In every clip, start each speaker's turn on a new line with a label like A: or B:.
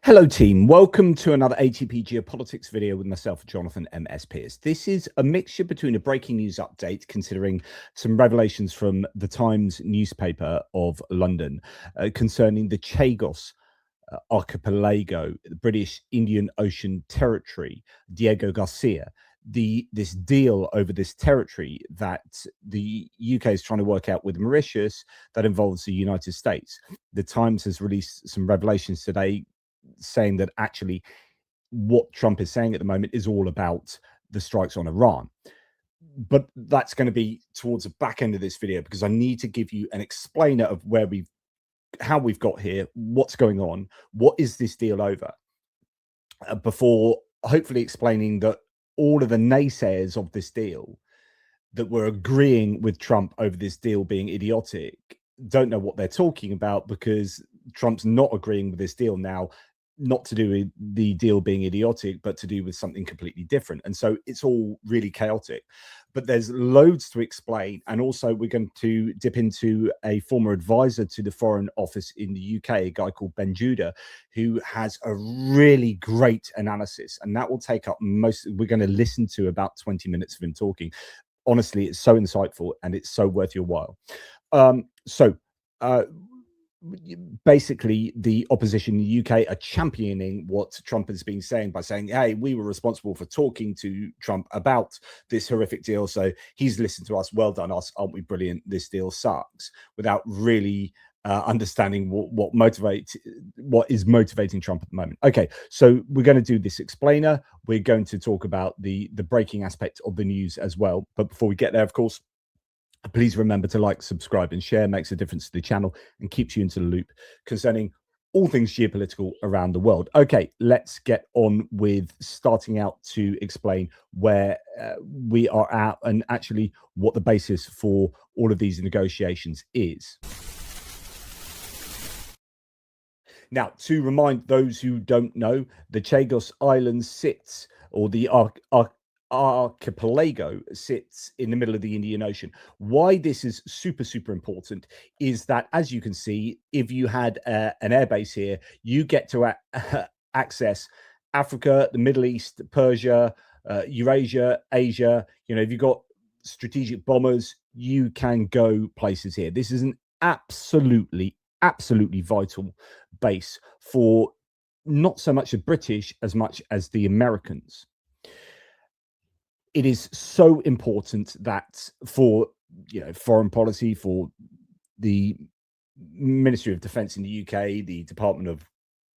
A: Hello team, welcome to another ATP Geopolitics video with myself, Jonathan MS Pearce. This is a mixture between a breaking news update considering some revelations from the Times newspaper of London concerning the Chagos archipelago, the British Indian Ocean territory, Diego Garcia. This deal over this territory that the UK is trying to work out with Mauritius that involves the United States. The Times has released some revelations today saying that actually what Trump is saying at the moment is all about the strikes on Iran. But that's going to be towards the back end of this video because I need to give you an explainer of how we've got here, what's going on, what is this deal over, before hopefully explaining that all of the naysayers of this deal that were agreeing with Trump over this deal being idiotic don't know what they're talking about, because Trump's not agreeing with this deal now, not to do with the deal being idiotic, but to do with something completely different. And so it's all really chaotic. But there's loads to explain. And also we're going to dip into a former advisor to the Foreign Office in the UK, a guy called Ben Judah, who has a really great analysis. And that will take up we're going to listen to about 20 minutes of him talking. Honestly, it's so insightful and it's so worth your while. Basically, the opposition in the UK are championing what Trump has been saying by saying, hey, we were responsible for talking to Trump about this horrific deal, so he's listened to us. Well done us. Aren't we brilliant? This deal sucks, without really understanding what is motivating Trump at the moment. Okay, so we're going to do this explainer. We're going to talk about the breaking aspect of the news as well. But before we get there, of course, please remember to like, subscribe and share. Makes a difference to the channel and keeps you into the loop concerning all things geopolitical around the world. Okay, let's get on with starting out to explain where we are at and actually what the basis for all of these negotiations is. Now, to remind those who don't know, the Chagos Islands sits, or the archipelago sits in the middle of the Indian Ocean. Why this is super important is that, as you can see, if you had an airbase here, you get to access Africa, the Middle East, Persia, Eurasia, Asia. You know, if you've got strategic bombers, you can go places here. This is an absolutely vital base for not so much the British as much as the Americans. It is so important that for foreign policy, for the Ministry of Defense in the UK, the Department of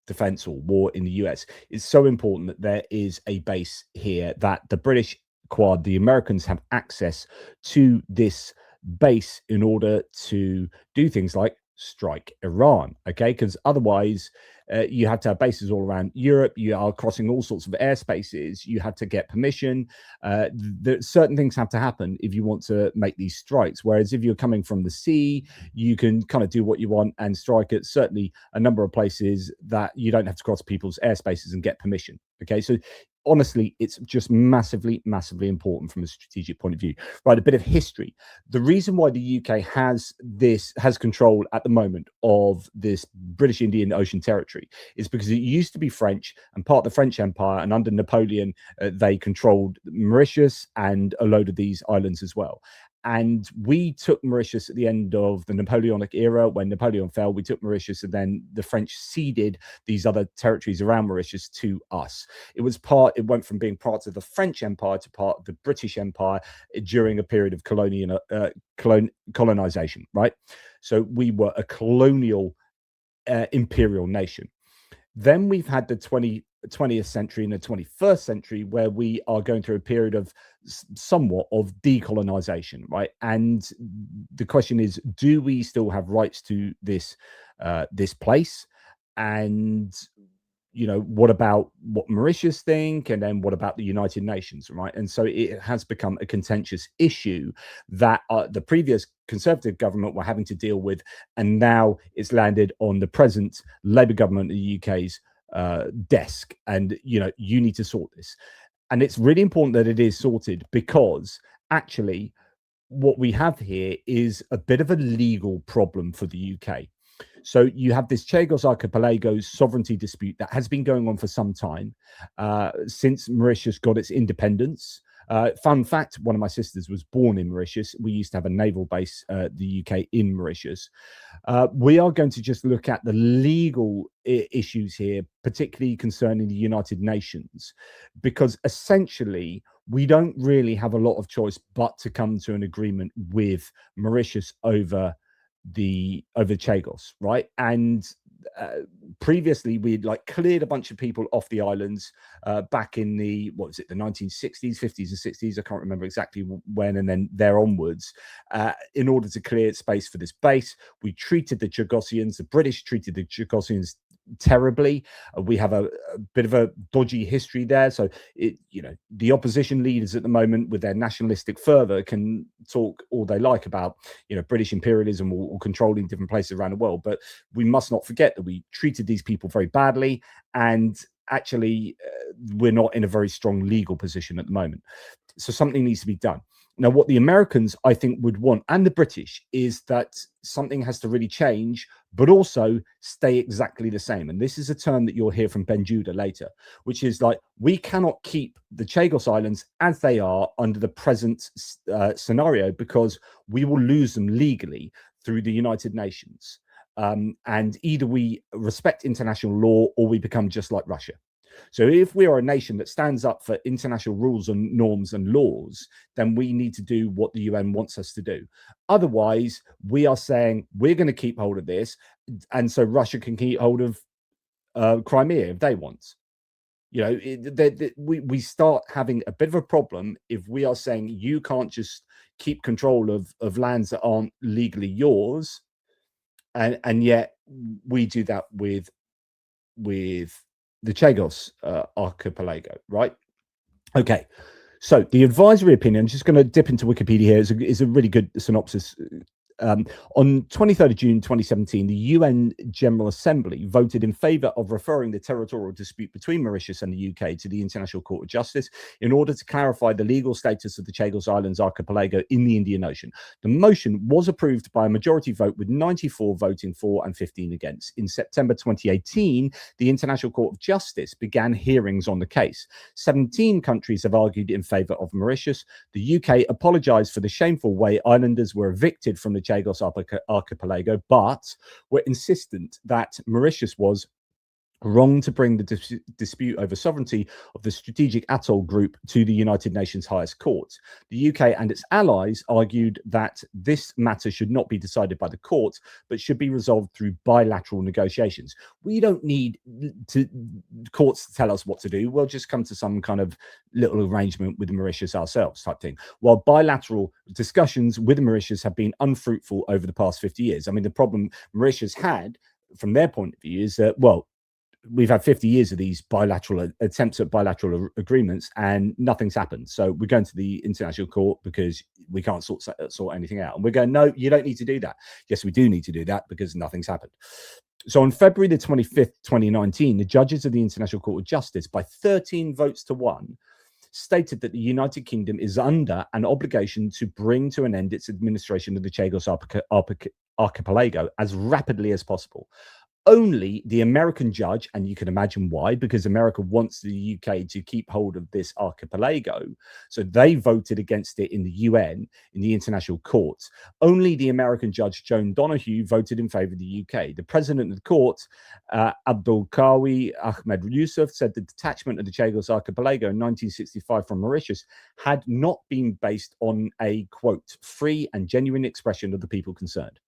A: Defense or War in the US, it's so important that there is a base here, that the British Quad, the Americans, have access to this base in order to do things like strike Iran. Okay, because otherwise you have to have bases all around Europe. You are crossing all sorts of airspaces. You have to get permission. Certain things have to happen if you want to make these strikes, whereas if you're coming from the sea, you can kind of do what you want and strike at certainly a number of places that you don't have to cross people's airspaces and get permission. Okay, so honestly, it's just massively important from a strategic point of view. Right, a bit of history. The reason why the UK has control at the moment of this British Indian Ocean territory is because it used to be French and part of the French Empire, and under Napoleon, they controlled Mauritius and a load of these islands as well. And we took Mauritius at the end of the Napoleonic era. When Napoleon fell, we took Mauritius, and then the French ceded these other territories around Mauritius to us. It went from being part of the French Empire to part of the British Empire during a period of colonization, right? So we were a colonial imperial nation. Then we've had the 20th century and the 21st century, where we are going through a period of somewhat of decolonization, right? And the question is, do we still have rights to this place? And what about what Mauritius think, and then what about the United Nations, right? And so it has become a contentious issue that the previous Conservative government were having to deal with, and now it's landed on the present Labour government in the UK's desk. And you need to sort this, and it's really important that it is sorted, because actually what we have here is a bit of a legal problem for the UK. So you have this Chagos Archipelago sovereignty dispute that has been going on for some time, since Mauritius got its independence. Fun fact, one of my sisters was born in Mauritius. We used to have a naval base, the UK, in Mauritius. We are going to just look at the legal issues here, particularly concerning the United Nations, because essentially we don't really have a lot of choice but to come to an agreement with Mauritius over Chagos, right? And previously we'd like cleared a bunch of people off the islands back in the, what was it, the 1960s, 50s and 60s, I can't remember exactly when, and then there onwards, in order to clear space for this base. We treated the Chagosians, the British treated the Chagosians terribly. We have a bit of a dodgy history there. So the opposition leaders at the moment with their nationalistic fervor can talk all they like about British imperialism or controlling different places around the world, but we must not forget that we treated these people very badly, and actually we're not in a very strong legal position at the moment. So something needs to be done. Now, what the Americans, I think, would want, and the British, is that something has to really change, but also stay exactly the same. And this is a term that you'll hear from Ben Judah later, which is like, we cannot keep the Chagos Islands as they are under the present scenario, because we will lose them legally through the United Nations. And either we respect international law or we become just like Russia. So if we are a nation that stands up for international rules and norms and laws, then we need to do what the UN wants us to do. Otherwise, we are saying we're going to keep hold of this, and so Russia can keep hold of Crimea if they want. We start having a bit of a problem if we are saying you can't just keep control of lands that aren't legally yours, and yet we do that with the Chagos archipelago, right? Okay, so the advisory opinion, I'm just going to dip into Wikipedia here, is a really good synopsis. On 23rd of June 2017, the UN General Assembly voted in favour of referring the territorial dispute between Mauritius and the UK to the International Court of Justice in order to clarify the legal status of the Chagos Islands archipelago in the Indian Ocean. The motion was approved by a majority vote, with 94 voting for and 15 against. In September 2018, the International Court of Justice began hearings on the case. 17 countries have argued in favour of Mauritius. The UK apologised for the shameful way islanders were evicted from the Chagos archipelago, but were insistent that Mauritius was wrong to bring the dispute over sovereignty of the strategic atoll group to the United Nations highest court. The UK and its allies argued that this matter should not be decided by the court, but should be resolved through bilateral negotiations. We don't need courts to tell us what to do. We'll just come to some kind of little arrangement with Mauritius ourselves, type thing. While bilateral discussions with Mauritius have been unfruitful over the past 50 years. I mean, the problem Mauritius had from their point of view is that, well, we've had 50 years of these bilateral attempts at bilateral agreements and nothing's happened. So we're going to the international court because we can't sort anything out. And we're going, no, you don't need to do that. Yes, we do need to do that because nothing's happened. So on February the 25th, 2019, the judges of the International Court of Justice, by 13 votes to 1, stated that the United Kingdom is under an obligation to bring to an end its administration of the Chagos archipelago as rapidly as possible. Only the American judge, and you can imagine why, because America wants the UK to keep hold of this archipelago, so they voted against it in the UN, in the international courts. Only the American judge, Joan Donoghue, voted in favour of the UK. The president of the court, Abdul Qawi Ahmed Yusuf, said the detachment of the Chagos archipelago in 1965 from Mauritius had not been based on a, quote, free and genuine expression of the people concerned.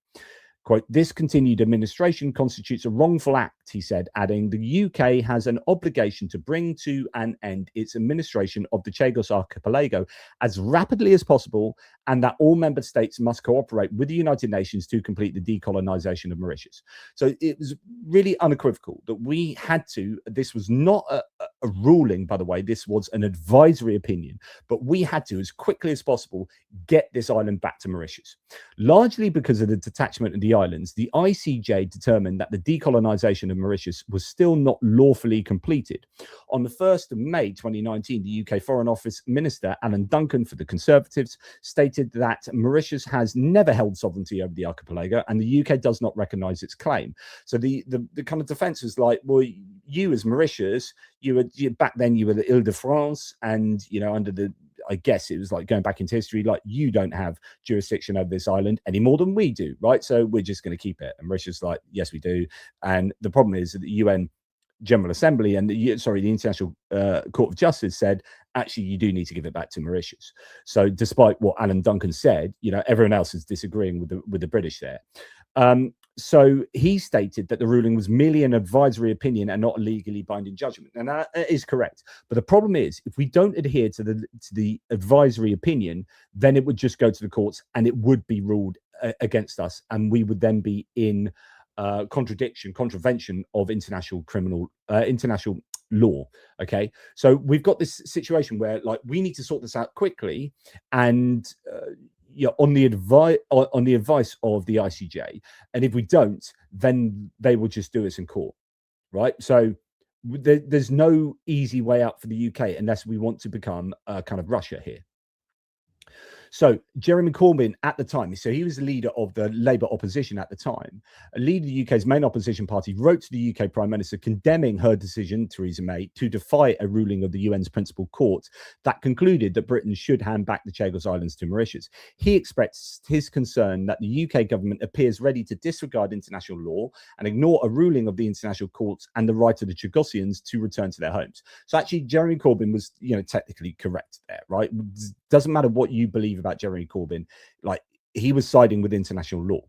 A: Quote, this continued administration constitutes a wrongful act, he said, adding, the UK has an obligation to bring to an end its administration of the Chagos archipelago as rapidly as possible, and that all member states must cooperate with the United Nations to complete the decolonization of Mauritius. So it was really unequivocal that we had to, this was not a a ruling, by the way. This was an advisory opinion, but we had to, as quickly as possible, get this island back to Mauritius. Largely because of the detachment of the islands, the ICJ determined that the decolonisation of Mauritius was still not lawfully completed. On the 1st of May 2019, the UK Foreign Office Minister, Alan Duncan, for the Conservatives, stated that Mauritius has never held sovereignty over the archipelago and the UK does not recognise its claim. So the kind of defence was like, well, you as Mauritius, back then you were the Ile-de-France, and under the, I guess it was like going back into history, like you don't have jurisdiction over this island any more than we do, right? So we're just going to keep it. And Mauritius like, yes, we do. And the problem is that the UN General Assembly and the International Court of Justice said, actually, you do need to give it back to Mauritius. So despite what Alan Duncan said, everyone else is disagreeing with the British there. So he stated that the ruling was merely an advisory opinion and not a legally binding judgment, and that is correct. But the problem is, if we don't adhere to the advisory opinion, then it would just go to the courts and it would be ruled against us, and we would then be in contravention of international law. Okay, so we've got this situation where like we need to sort this out quickly, and on the advice of the ICJ, and if we don't, then they will just do us in court, right? So there's no easy way out for the UK unless we want to become kind of Russia here. So Jeremy Corbyn at the time, so he was the leader of the Labour opposition at the time, a leader of the UK's main opposition party, wrote to the UK Prime Minister condemning her decision, Theresa May, to defy a ruling of the UN's principal court that concluded that Britain should hand back the Chagos Islands to Mauritius. He expressed his concern that the UK government appears ready to disregard international law and ignore a ruling of the international courts and the right of the Chagosians to return to their homes. So actually, Jeremy Corbyn was, technically correct there, right? Doesn't matter what you believe about Jeremy Corbyn, like he was siding with international law.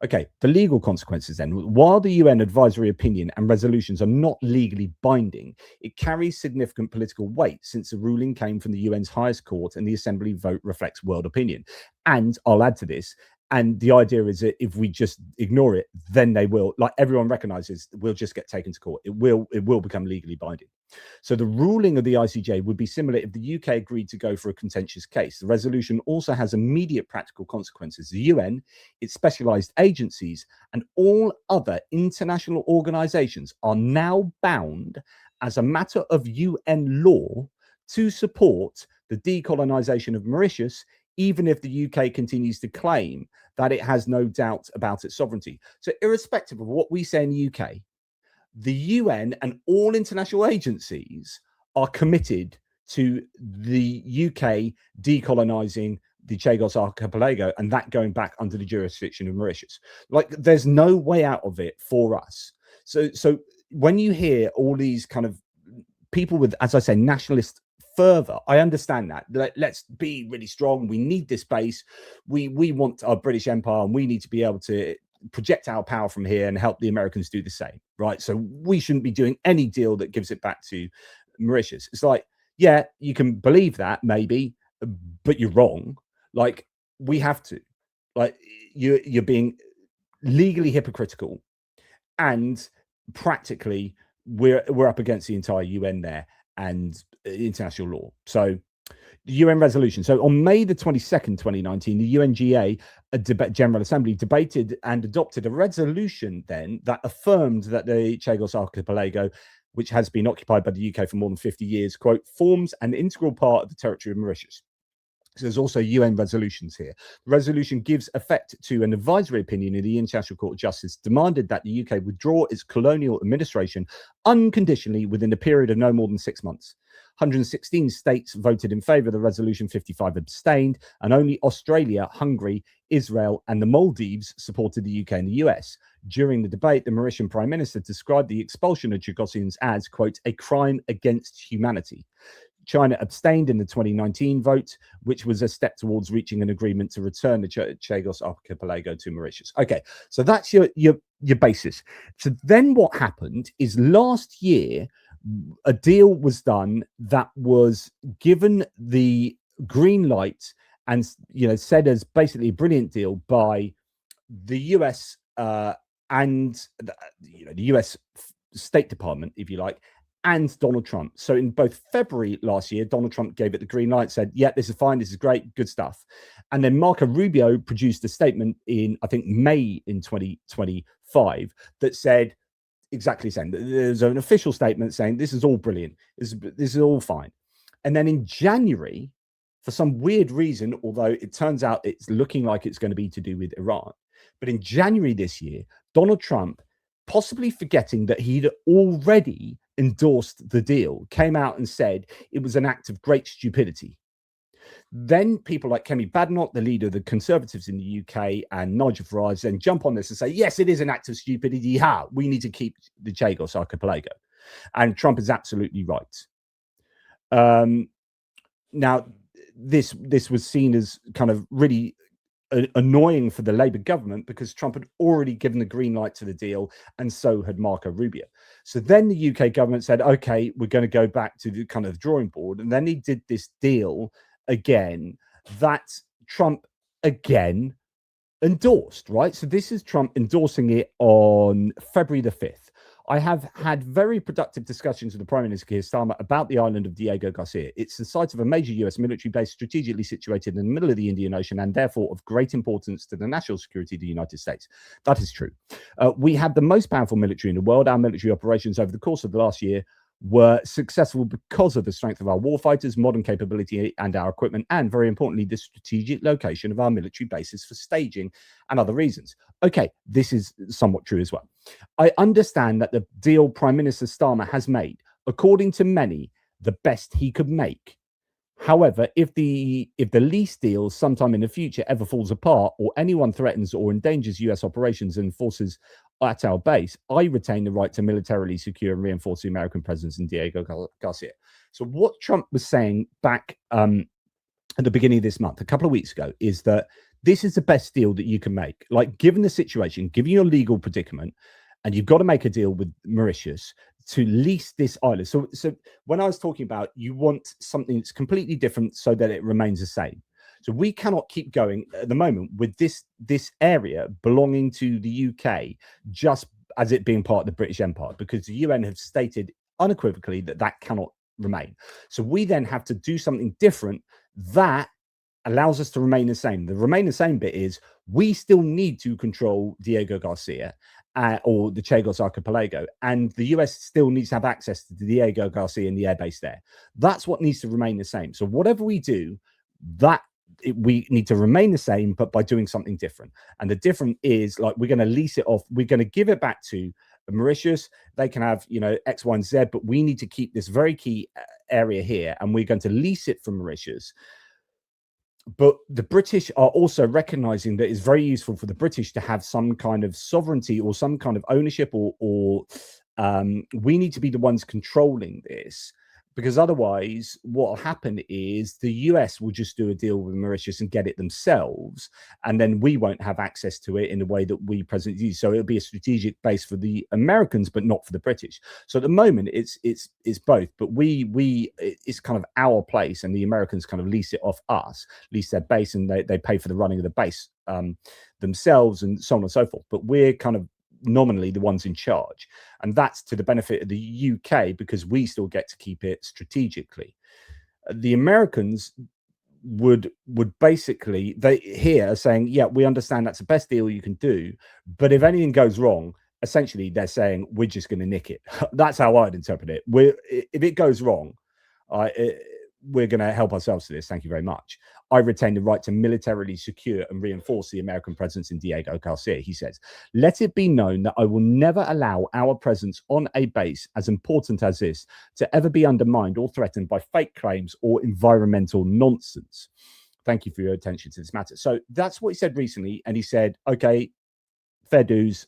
A: Okay, the legal consequences then. While the UN advisory opinion and resolutions are not legally binding, it carries significant political weight since the ruling came from the UN's highest court and the Assembly vote reflects world opinion. And I'll add to this, and the idea is that if we just ignore it, then they will, like everyone recognizes, we'll just get taken to court. It will become legally binding. So the ruling of the ICJ would be similar if the UK agreed to go for a contentious case. The resolution also has immediate practical consequences. The UN, its specialized agencies, and all other international organizations are now bound as a matter of UN law to support the decolonization of Mauritius, even if the UK continues to claim that it has no doubt about its sovereignty. So irrespective of what we say in the UK, the UN and all international agencies are committed to the UK decolonizing the Chagos Archipelago and that going back under the jurisdiction of Mauritius. Like there's no way out of it for us. So when you hear all these kind of people with, as I say, nationalist fervor, I understand that. Let's be really strong. We need this base. We want our British Empire, and we need to be able to project our power from here and help the Americans do the same, right? So we shouldn't be doing any deal that gives it back to Mauritius. It's like, yeah, you can believe that maybe, but you're wrong. Like we have to, like you're being legally hypocritical, and practically we're up against the entire UN there and international law. So the UN resolution. So on May the 22nd, 2019, the UNGA General Assembly debated and adopted a resolution then that affirmed that the Chagos Archipelago, which has been occupied by the UK for more than 50 years, quote, forms an integral part of the territory of Mauritius. So there's also UN resolutions here. The resolution gives effect to an advisory opinion in the International Court of Justice, demanded that the UK withdraw its colonial administration unconditionally within a period of no more than 6 months. 116 states voted in favour of the resolution, 55 abstained, and only Australia, Hungary, Israel, and the Maldives supported the UK and the US. During the debate, the Mauritian Prime Minister described the expulsion of Chagosians as, quote, a crime against humanity. China abstained in the 2019 vote, which was a step towards reaching an agreement to return the Chagos Archipelago to Mauritius. Okay, so that's your basis. So then what happened is last year, a deal was done that was given the green light and said as basically a brilliant deal by the US and the US State Department, if you like, and Donald Trump. So in both February last year, Donald Trump gave it the green light, said, yeah, this is fine, this is great, good stuff. And then Marco Rubio produced a statement in, I think, May in 2025 that said exactly the same. There's an official statement saying this is all brilliant, this is all fine. And then in January, for some weird reason, although it turns out it's looking like it's going to be to do with Iran, but in January this year, Donald Trump, possibly forgetting that he'd already endorsed the deal, came out and said it was an act of great stupidity. Then people like Kemi Badenoch, the leader of the Conservatives in the UK, and Nigel Farage then jump on this and say, yes, it is an act of stupidity. We need to keep the Chagos Archipelago. And Trump is absolutely right. Now, this was seen as kind of really annoying for the Labour government because Trump had already given the green light to the deal, and so had Marco Rubio. So then the UK government said, okay, we're going to go back to the kind of drawing board. And then he did this deal again that Trump again endorsed, right? So this is Trump endorsing it on February the 5th. I have had very productive discussions with the Prime Minister Keir Starmer about the island of Diego Garcia. It's the site of a major US military base strategically situated in the middle of the Indian Ocean and therefore of great importance to the national security of the United States. That is true. We have the most powerful military in the world. Our military operations over the course of the last year were successful because of the strength of our warfighters, modern capability and our equipment, and very importantly, the strategic location of our military bases for staging and other reasons. Okay, this is somewhat true as well. I understand that the deal Prime Minister Starmer has made, according to many, the best he could make. However, if the lease deal sometime in the future ever falls apart or anyone threatens or endangers US operations and forces at our base, I retain the right to militarily secure and reinforce the American presence in Diego Garcia. So what Trump was saying back at the beginning of this month, a couple of weeks ago, is that this is the best deal that you can make. Like, given the situation, given your legal predicament, and you've got to make a deal with Mauritius to lease this island. So when I was talking about you want something that's completely different so that it remains the same. So we cannot keep going at the moment with this area belonging to the UK just as it being part of the British Empire, because the UN have stated unequivocally that that cannot remain. So we then have to do something different that allows us to remain the same. The remain the same bit is we still need to control Diego Garcia or the Chagos Archipelago, and the US still needs to have access to Diego Garcia and the airbase there. That's what needs to remain the same. So whatever we do, we need to remain the same, but by doing something different. And the different is, like, we're going to lease it off. We're going to give it back to Mauritius. They can have, X, Y, and Z, but we need to keep this very key area here, and we're going to lease it from Mauritius. But the British are also recognizing that it's very useful for the British to have some kind of sovereignty or some kind of ownership, or we need to be the ones controlling this, because otherwise what will happen is the US will just do a deal with Mauritius and get it themselves, and then we won't have access to it in the way that we presently use. So it'll be a strategic base for the Americans, but not for the British. So at the moment it's both, but it's kind of our place, and the Americans kind of lease it off us, lease their base, and they pay for the running of the base themselves, and so on and so forth. But we're kind of nominally the ones in charge, and that's to the benefit of the UK because we still get to keep it strategically. The Americans would basically, they here are saying, yeah, we understand that's the best deal you can do, but if anything goes wrong, essentially they're saying we're just going to nick it. That's how I'd interpret it. If it goes wrong, we're going to help ourselves to this. Thank you very much. I retain the right to militarily secure and reinforce the American presence in Diego Garcia, he says. Let it be known that I will never allow our presence on a base as important as this to ever be undermined or threatened by fake claims or environmental nonsense. Thank you for your attention to this matter. So that's what he said recently. And he said, okay, fair dues.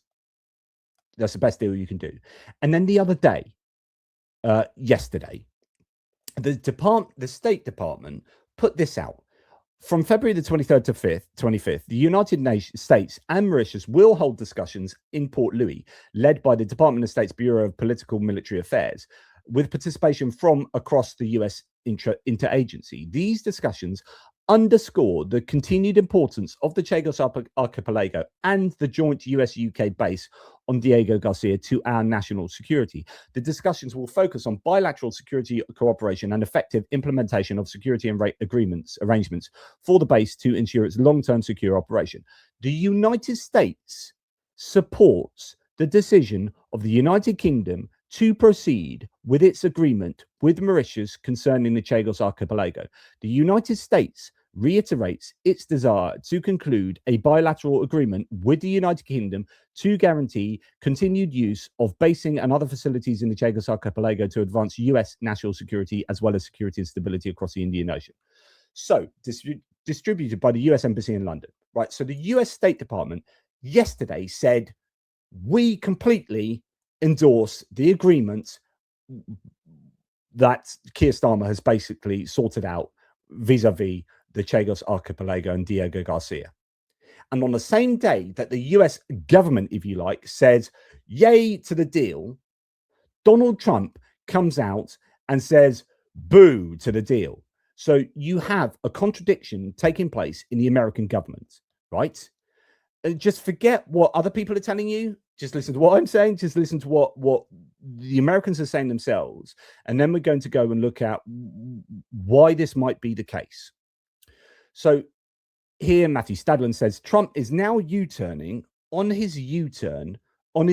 A: That's the best deal you can do. And then the other day, yesterday, the State Department put this out. From February the 23rd to 25th, the United States and Mauritius will hold discussions in Port Louis, led by the Department of State's Bureau of Political Military Affairs, with participation from across the US interagency. These discussions underscore the continued importance of the Chagos Archipelago and the joint US-UK base on Diego Garcia to our national security. The discussions will focus on bilateral security cooperation and effective implementation of security and arrangements for the base to ensure its long-term secure operation. The United States supports the decision of the United Kingdom to proceed with its agreement with Mauritius concerning the Chagos Archipelago. The United States reiterates its desire to conclude a bilateral agreement with the United Kingdom to guarantee continued use of basing and other facilities in the Chagos Archipelago to advance US national security as well as security and stability across the Indian Ocean. So, distributed by the US Embassy in London, right? So the US State Department yesterday said, we completely endorse the agreement that Keir Starmer has basically sorted out vis-a-vis the Chagos Archipelago and Diego Garcia. And on the same day that the US government, if you like, says yay to the deal, Donald Trump comes out and says boo to the deal. So you have a contradiction taking place in the American government, right? Just forget what other people are telling you. Just listen to what I'm saying. Just listen to what the Americans are saying themselves. And then we're going to go and look at why this might be the case. So here, Matthew Stadland says, Trump is now U-turning on his U-turn on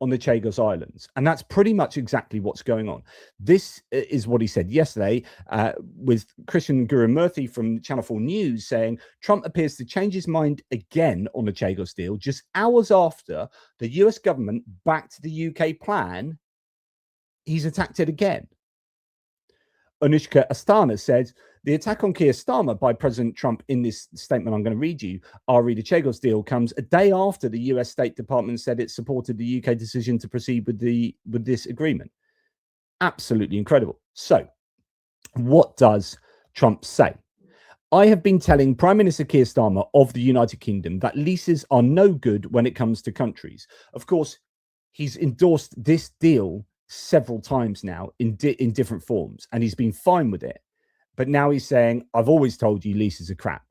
A: the Chagos Islands. And that's pretty much exactly what's going on. This is what he said yesterday with Christian Gurumurthy from Channel 4 News saying Trump appears to change his mind again on the Chagos deal just hours after the US government backed the UK plan. He's attacked it again. Anushka Astana said, the attack on Keir Starmer by President Trump in this statement I'm going to read you, the Chagos deal comes a day after the US State Department said it supported the UK decision to proceed with this agreement. Absolutely incredible. So, what does Trump say? I have been telling Prime Minister Keir Starmer of the United Kingdom that leases are no good when it comes to countries. Of course, he's endorsed this deal several times now in different forms, and he's been fine with it. But now he's saying, I've always told you leases are crap.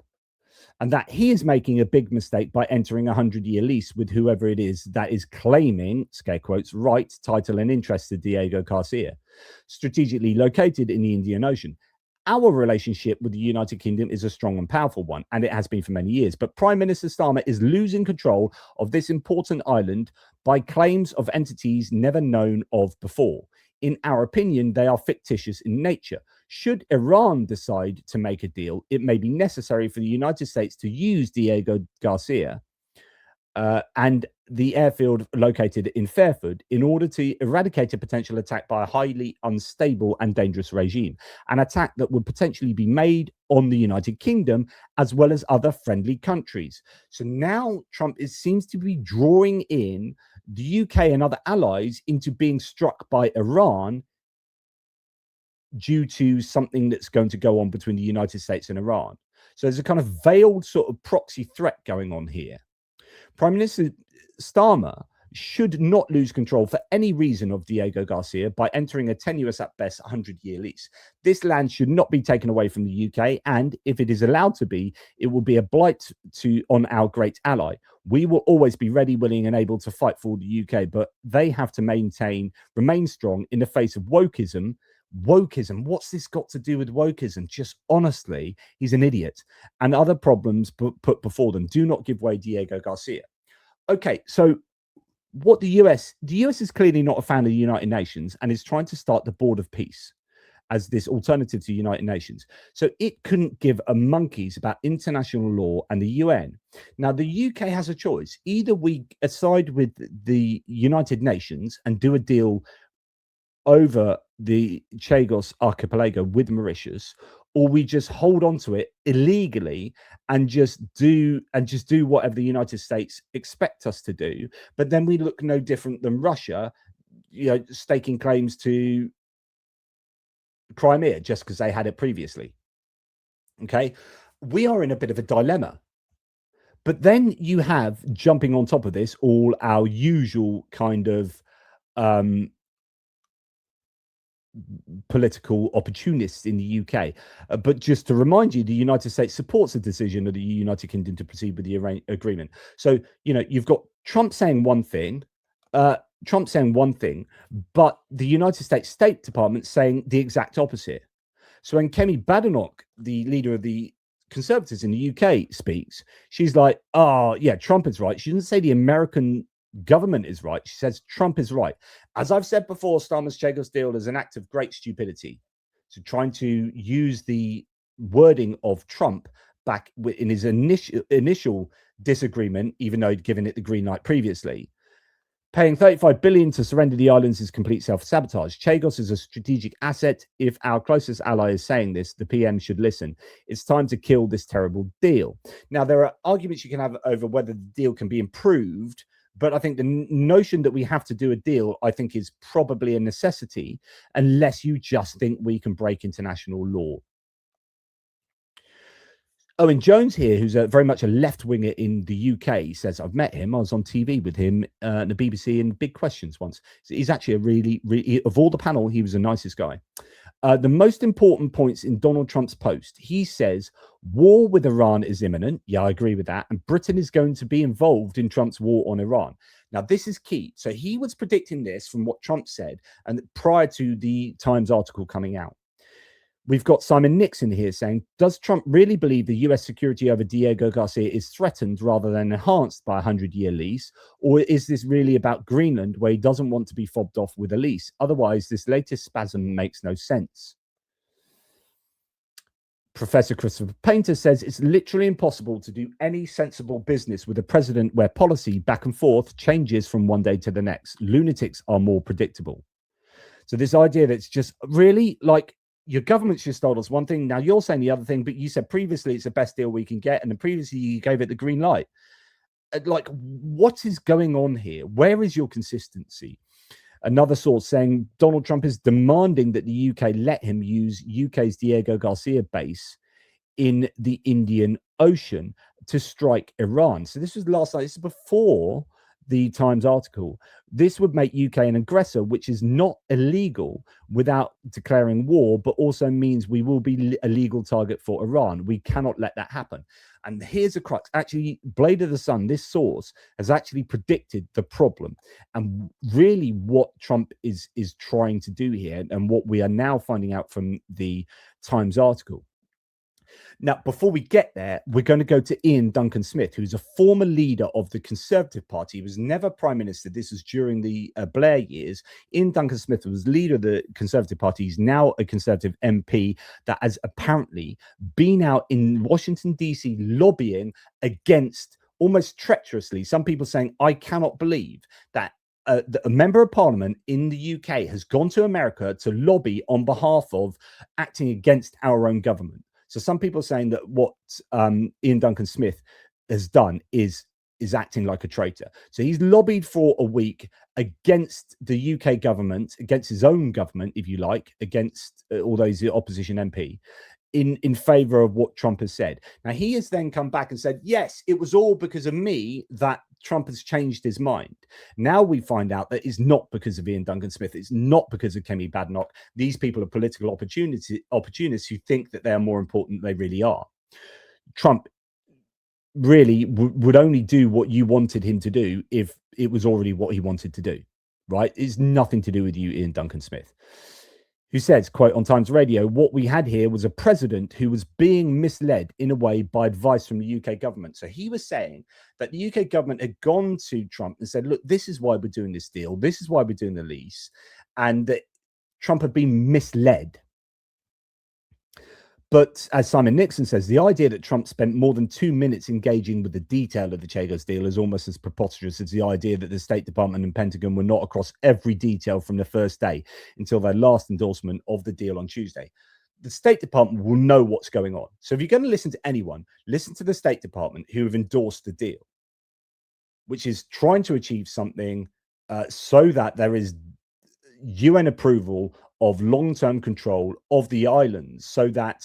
A: And that he is making a big mistake by entering a 100-year lease with whoever it is that is claiming, scare quotes, right, title and interest to Diego Garcia, strategically located in the Indian Ocean. Our relationship with the United Kingdom is a strong and powerful one, and it has been for many years. But Prime Minister Starmer is losing control of this important island by claims of entities never known of before. In our opinion, they are fictitious in nature. Should Iran decide to make a deal, it may be necessary for the United States to use Diego Garcia and the airfield located in Fairford in order to eradicate a potential attack by a highly unstable and dangerous regime, an attack that would potentially be made on the United Kingdom as well as other friendly countries. So now Trump seems to be drawing in the UK and other allies into being struck by Iran due to something that's going to go on between the United States and Iran. So there's a kind of veiled sort of proxy threat going on here. Prime Minister Starmer should not lose control for any reason of Diego Garcia by entering a tenuous at best 100-year lease. This land should not be taken away from the UK, and if it is allowed to be, it will be a blight on our great ally. We will always be ready, willing, and able to fight for the UK, but they have to remain strong in the face of wokeism. Wokeism, what's this got to do with wokeism? Just honestly, he's an idiot. And other problems put before them. Do not give way, Diego Garcia. Okay, so what the US is clearly not a fan of the United Nations and is trying to start the Board of Peace as this alternative to the United Nations. So it couldn't give a monkeys about international law and the UN. Now, the UK has a choice. Either we side with the United Nations and do a deal over the Chagos Archipelago with Mauritius, or we just hold on to it illegally and just do whatever the United States expect us to do. But then we look no different than Russia, staking claims to Crimea just because they had it previously. Okay, we are in a bit of a dilemma. But then you have, jumping on top of this, all our usual kind of political opportunists in the UK. But just to remind you, the United States supports the decision of the United Kingdom to proceed with the agreement. So, you've got Trump saying one thing, but the United States State Department saying the exact opposite. So when Kemi Badenoch, the leader of the Conservatives in the UK, speaks, she's like, oh, yeah, Trump is right. She doesn't say the American government is right. She says Trump is right. As I've said before, Starmer's Chagos deal is an act of great stupidity. So trying to use the wording of Trump back in his initial disagreement, even though he'd given it the green light previously. Paying $35 billion to surrender the islands is complete self-sabotage. Chagos is a strategic asset. If our closest ally is saying this, the PM should listen. It's time to kill this terrible deal. Now, there are arguments you can have over whether the deal can be improved, but I think the notion that we have to do a deal, I think, is probably a necessity, unless you just think we can break international law. Owen Jones here, who's very much a left-winger in the UK, says, I've met him. I was on TV with him at the BBC in Big Questions once. So he's actually a really, of all the panel, he was the nicest guy. The most important points in Donald Trump's post, he says, war with Iran is imminent. Yeah, I agree with that. And Britain is going to be involved in Trump's war on Iran. Now, this is key. So he was predicting this from what Trump said and prior to the Times article coming out. We've got Simon Nixon here saying, does Trump really believe the US security over Diego Garcia is threatened rather than enhanced by a 100-year lease? Or is this really about Greenland, where he doesn't want to be fobbed off with a lease? Otherwise, this latest spasm makes no sense. Professor Christopher Painter says it's literally impossible to do any sensible business with a president where policy back and forth changes from one day to the next. Lunatics are more predictable. So this idea that it's just really like, your government's just told us one thing. Now you're saying the other thing, but you said previously it's the best deal we can get. And then previously you gave it the green light. Like, what is going on here? Where is your consistency? Another source saying Donald Trump is demanding that the UK let him use UK's Diego Garcia base in the Indian Ocean to strike Iran. So this was last night. This is before the Times article. This would make UK an aggressor, which is not illegal without declaring war, but also means we will be a legal target for Iran. We cannot let that happen. And here's a crux. Actually, Blade of the Sun, this source, has actually predicted the problem. And really what Trump is trying to do here, and what we are now finding out from the Times article. Now, before we get there, we're going to go to Iain Duncan Smith, who's a former leader of the Conservative Party. He was never Prime Minister. This was during the Blair years. Iain Duncan Smith was leader of the Conservative Party. He's now a Conservative MP that has apparently been out in Washington, D.C. lobbying against, almost treacherously, some people saying, I cannot believe that a member of parliament in the UK has gone to America to lobby on behalf of acting against our own government. So some people are saying that what Iain Duncan Smith has done is acting like a traitor. So he's lobbied for a week against the UK government, against his own government, if you like, against although he's the opposition MP, in favor of what Trump has said. Now, he has then come back and said, yes, it was all because of me that Trump has changed his mind. Now we find out that it's not because of Iain Duncan Smith. It's not because of Kemi Badenoch. These people are political opportunists who think that they are more important than they really are. Trump really would only do what you wanted him to do if it was already what he wanted to do, right? It's nothing to do with you, Iain Duncan Smith, who says, quote, on Times Radio, what we had here was a president who was being misled in a way by advice from the UK government. So he was saying that the UK government had gone to Trump and said, look, this is why we're doing this deal. This is why we're doing the lease. And that Trump had been misled. But as Simon Nixon says, the idea that Trump spent more than 2 minutes engaging with the detail of the Chagos deal is almost as preposterous as the idea that the State Department and Pentagon were not across every detail from the first day until their last endorsement of the deal on Tuesday. The State Department will know what's going on. So if you're going to listen to anyone, listen to the State Department who have endorsed the deal, which is trying to achieve something so that there is UN approval of long-term control of the islands so that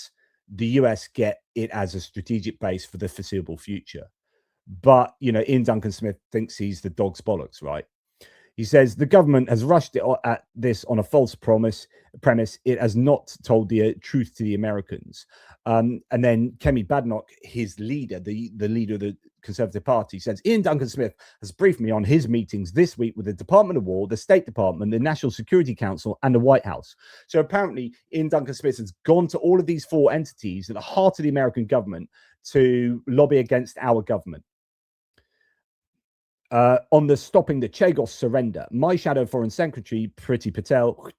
A: the US get it as a strategic base for the foreseeable future. But, Iain Duncan Smith thinks he's the dog's bollocks, right? He says the government has rushed at this on a false premise. It has not told the truth to the Americans. And then Kemi Badenoch, his leader, the leader of the Conservative Party, says Iain Duncan Smith has briefed me on his meetings this week with the Department of War, the State Department, the National Security Council, and the White House. So apparently, Iain Duncan Smith has gone to all of these four entities at the heart of the American government to lobby against our government. On the stopping the Chagos surrender, my shadow Foreign Secretary, Priti Patel,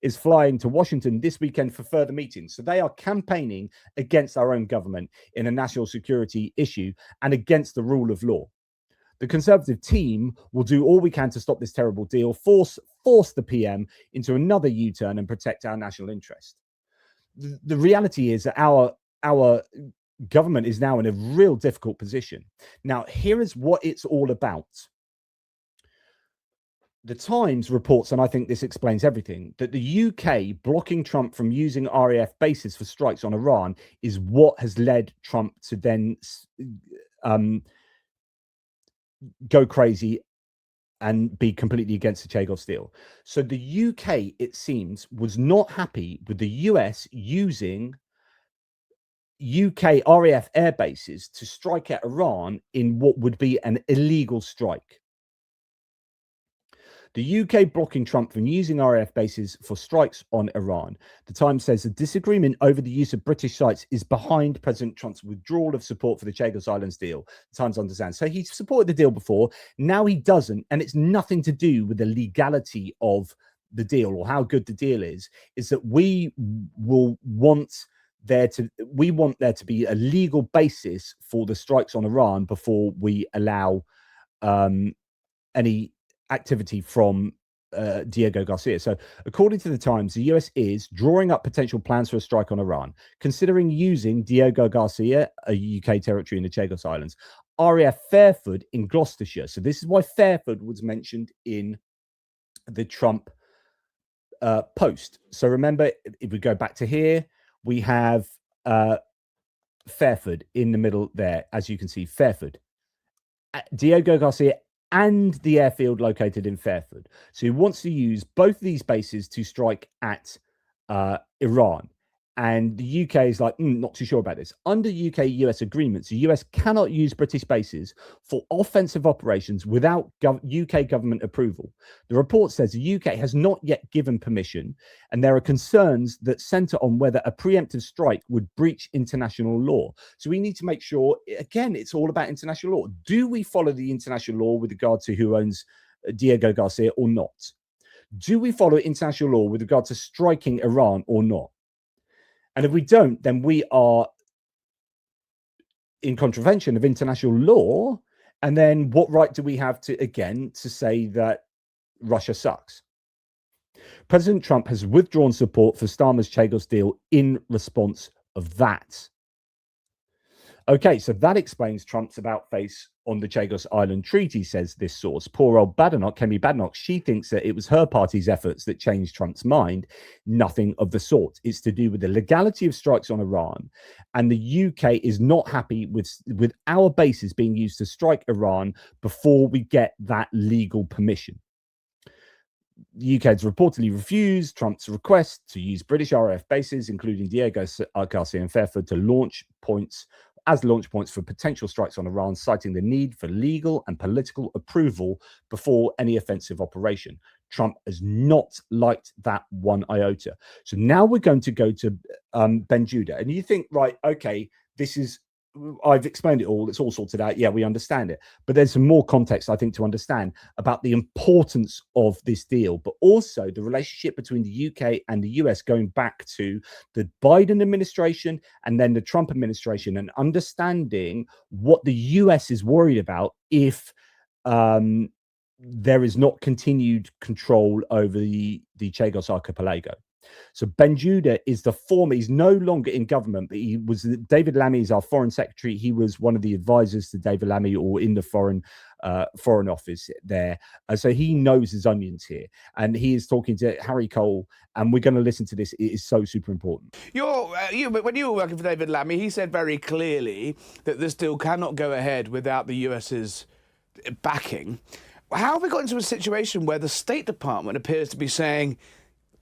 A: is flying to Washington this weekend for further meetings. So they are campaigning against our own government in a national security issue and against the rule of law. The Conservative team will do all we can to stop this terrible deal, force the PM into another U-turn and protect our national interest. The reality is that our government is now in a real difficult position. Now, here is what it's all about. The Times reports, and I think this explains everything, that the UK blocking Trump from using RAF bases for strikes on Iran is what has led Trump to then go crazy and be completely against the Chagos deal. So the UK, it seems, was not happy with the US using UK RAF air bases to strike at Iran in what would be an illegal strike. The UK blocking Trump from using RAF bases for strikes on Iran. The Times says the disagreement over the use of British sites is behind President Trump's withdrawal of support for the Chagos Islands deal. The Times understands. So he supported the deal before. Now he doesn't. And it's nothing to do with the legality of the deal or how good the deal is that we want there to be a legal basis for the strikes on Iran before we allow any activity from Diego Garcia. So according to the Times, the US is drawing up potential plans for a strike on Iran, considering using Diego Garcia, a UK territory in the Chagos Islands, RAF Fairford in Gloucestershire. So this is why Fairford was mentioned in the Trump post. So remember, if we go back to here, we have Fairford in the middle there, as you can see, Fairford. Diego Garcia and the airfield located in Fairford. So he wants to use both of these bases to strike at Iran. And the UK is like, not too sure about this. Under UK-US agreements, the US cannot use British bases for offensive operations without UK government approval. The report says the UK has not yet given permission, and there are concerns that centre on whether a preemptive strike would breach international law. So we need to make sure, again, it's all about international law. Do we follow the international law with regard to who owns Diego Garcia or not? Do we follow international law with regard to striking Iran or not? And if we don't, then we are in contravention of international law. And then what right do we have to say that Russia sucks? President Trump has withdrawn support for Starmer's Chagos deal in response of that. Okay, so that explains Trump's about-face on the Chagos Island Treaty, says this source. Poor old Badenoch, Kemi Badenoch, she thinks that it was her party's efforts that changed Trump's mind. Nothing of the sort. It's to do with the legality of strikes on Iran. And the UK is not happy with our bases being used to strike Iran before we get that legal permission. The UK has reportedly refused Trump's request to use British RAF bases, including Diego Garcia and Fairford, to launch points for potential strikes on Iran, citing the need for legal and political approval before any offensive operation. Trump has not liked that one iota. So now we're going to go to Ben Judah. And you think, right, okay, I've explained it all. It's all sorted out. Yeah, we understand it. But there's some more context, I think, to understand about the importance of this deal, but also the relationship between the UK and the US going back to the Biden administration and then the Trump administration, and understanding what the US is worried about if there is not continued control over the Chagos Archipelago. So Ben Judah is he's no longer in government, but he was, David Lammy is our foreign secretary. He was one of the advisors to David Lammy, or in the foreign office there. So he knows his onions here, and he is talking to Harry Cole, and we're going to listen to this. It is so super important.
B: When you were working for David Lammy, he said very clearly that this deal cannot go ahead without the US's backing. how have we got into a situation where the State Department appears to be saying,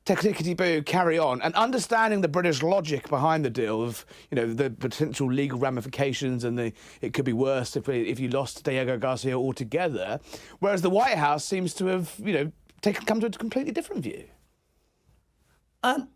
B: tickety-boo, carry on, and understanding the British logic behind the deal of, the potential legal ramifications and it could be worse if you lost Diego Garcia altogether, whereas the White House seems to have, come to a completely different view.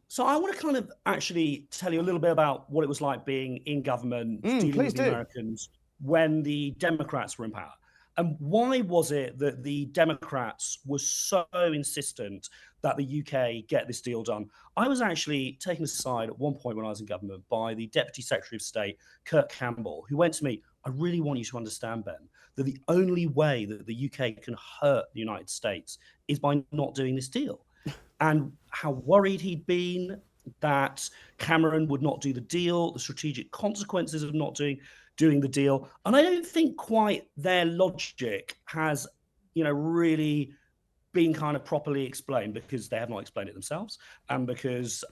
C: So I want to kind of actually tell you a little bit about what it was like being in government, dealing with the Americans when the Democrats were in power. And why was it that the Democrats were so insistent that the UK get this deal done? I was actually taken aside at one point when I was in government by the Deputy Secretary of State, Kurt Campbell, who went to me, I really want you to understand, Ben, that the only way that the UK can hurt the United States is by not doing this deal. And how worried he'd been that Cameron would not do the deal, the strategic consequences of not doing the deal. And I don't think quite their logic has, really been kind of properly explained, because they have not explained it themselves, and because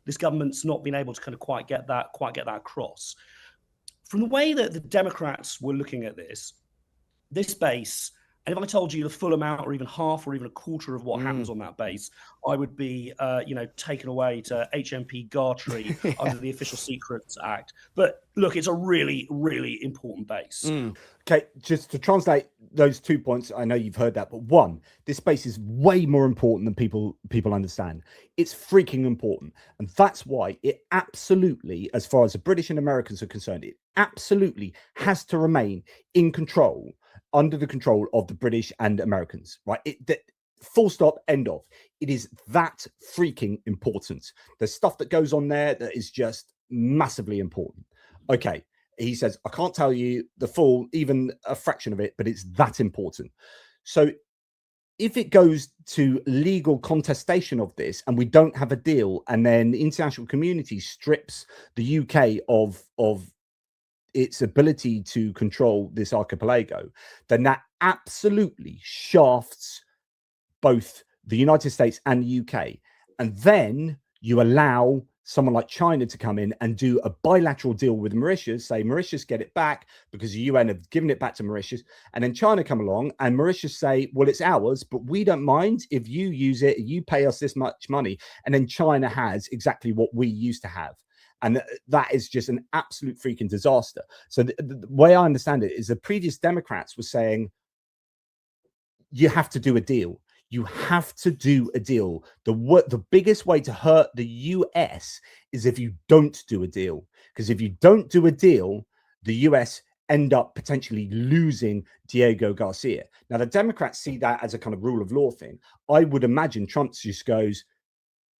C: this government's not been able to kind of quite get that across. From the way that the Democrats were looking at this base, and if I told you the full amount, or even half, or even a quarter of what happens on that base, I would be, taken away to HMP Gartree under the Official Secrets Act. But look, it's a really, really important base.
A: Okay, just to translate those 2 points, I know you've heard that, but one, this base is way more important than people understand. It's freaking important. And that's why it absolutely, as far as the British and Americans are concerned, it absolutely has to remain in control, under the control of the British and Americans, right? Full stop, end of. It is that freaking important. There's stuff that goes on there that is just massively important. Okay, he says, I can't tell you the full, even a fraction of it, but it's that important. So if it goes to legal contestation of this and we don't have a deal, and then the international community strips the UK of its ability to control this archipelago, then that absolutely shafts both the United States and the UK. And then you allow someone like China to come in and do a bilateral deal with Mauritius, say Mauritius get it back because the UN have given it back to Mauritius, and then China come along and Mauritius say, well, it's ours, but we don't mind if you use it, you pay us this much money. And then China has exactly what we used to have. And that is just an absolute freaking disaster. So the way I understand it is the previous Democrats were saying, you have to do a deal. You have to do a deal. The biggest way to hurt the US is if you don't do a deal. Because if you don't do a deal, the US end up potentially losing Diego Garcia. Now, the Democrats see that as a kind of rule of law thing. I would imagine Trump just goes,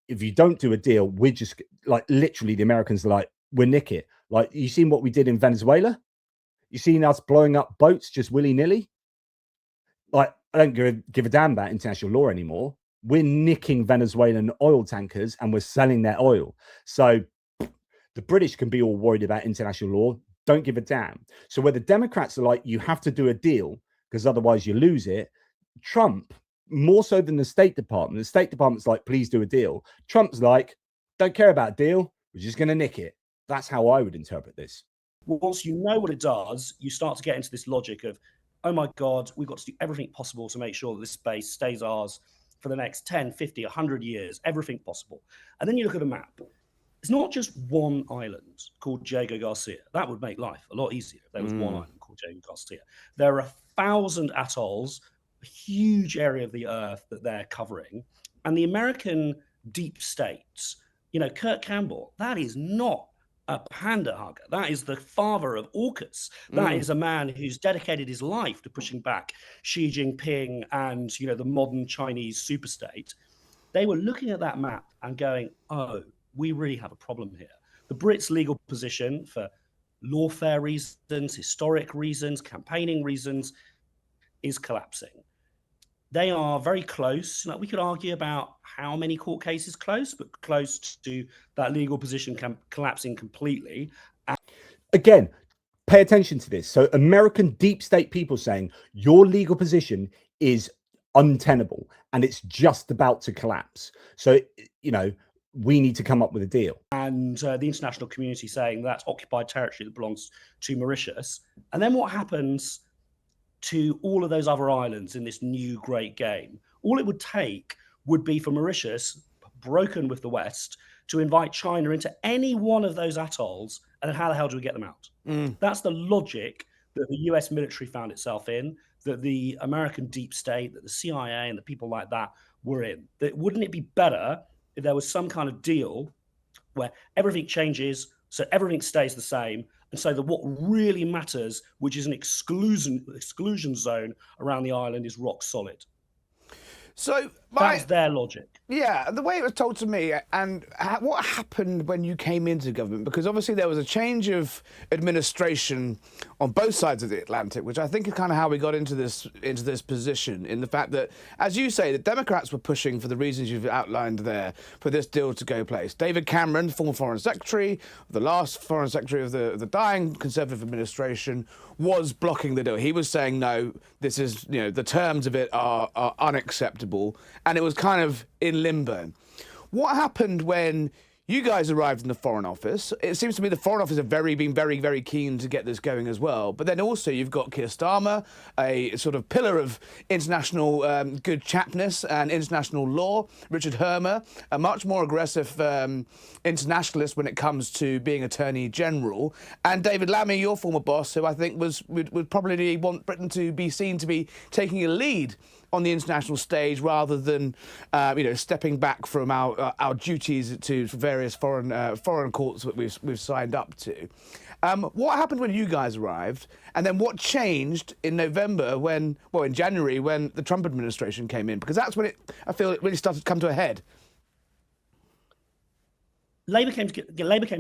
A: if you don't do a deal, we're just like, literally the Americans are like, we'll nick it. Like, you seen what we did in Venezuela? You seen us blowing up boats just willy-nilly? Like, I don't give a damn about international law anymore. We're nicking Venezuelan oil tankers and we're selling their oil. So the British can be all worried about international law. Don't give a damn. So where the Democrats are like, you have to do a deal because otherwise you lose it. Trump, more so than the State Department's like, please do a deal. Trump's like, don't care about a deal. We're just going to nick it. That's how I would interpret this.
C: Once you know what it does, you start to get into this logic of, oh my God, we've got to do everything possible to make sure that this space stays ours for the next 10, 50, 100 years, everything possible. And then you look at a map. It's not just one island called Diego Garcia. That would make life a lot easier if there was one island called Diego Garcia. There are 1,000 atolls, a huge area of the earth that they're covering. And the American deep states, Kurt Campbell, that is not a panda hugger. That is the father of AUKUS. That is a man who's dedicated his life to pushing back Xi Jinping and, the modern Chinese superstate. They were looking at that map and going, oh, we really have a problem here. The Brits' legal position for lawfare reasons, historic reasons, campaigning reasons is collapsing. They are very close. We could argue about how many court cases close, but close to that legal position collapsing completely.
A: Again, pay attention to this. So American deep state people saying your legal position is untenable and it's just about to collapse. So, we need to come up with a deal.
C: And the international community saying that's occupied territory that belongs to Mauritius. And then what happens to all of those other islands in this new great game. All it would take would be for Mauritius, broken with the West, to invite China into any one of those atolls, and then how the hell do we get them out? That's the logic that the US military found itself in, that the American deep state, that the CIA and the people like that were in. That wouldn't it be better if there was some kind of deal where everything changes, so everything stays the same, and so that what really matters, which is an exclusion zone around the island, is rock solid.
B: So
C: that's their logic.
B: Yeah, the way it was told to me, and what happened when you came into government, because obviously there was a change of administration on both sides of the Atlantic, which I think is kind of how we got into this position, in the fact that, as you say, the Democrats were pushing for the reasons you've outlined there for this deal to go place. David Cameron, former Foreign Secretary, the last Foreign Secretary of the dying Conservative administration, was blocking the deal. He was saying, no, this is, the terms of it are unacceptable, and it was kind of in limbo. What happened when you guys arrived in the Foreign Office? It seems to me the Foreign Office have been very, very keen to get this going as well. But then also you've got Keir Starmer, a sort of pillar of international good chapness and international law. Richard Hermer, a much more aggressive internationalist when it comes to being Attorney General. And David Lammy, your former boss, who I think would probably want Britain to be seen to be taking a lead on the international stage rather than, stepping back from our duties to various foreign courts that we've signed up to. What happened when you guys arrived, and then what changed in January when the Trump administration came in? Because that's when I feel it really started to come to a head.
C: Labour came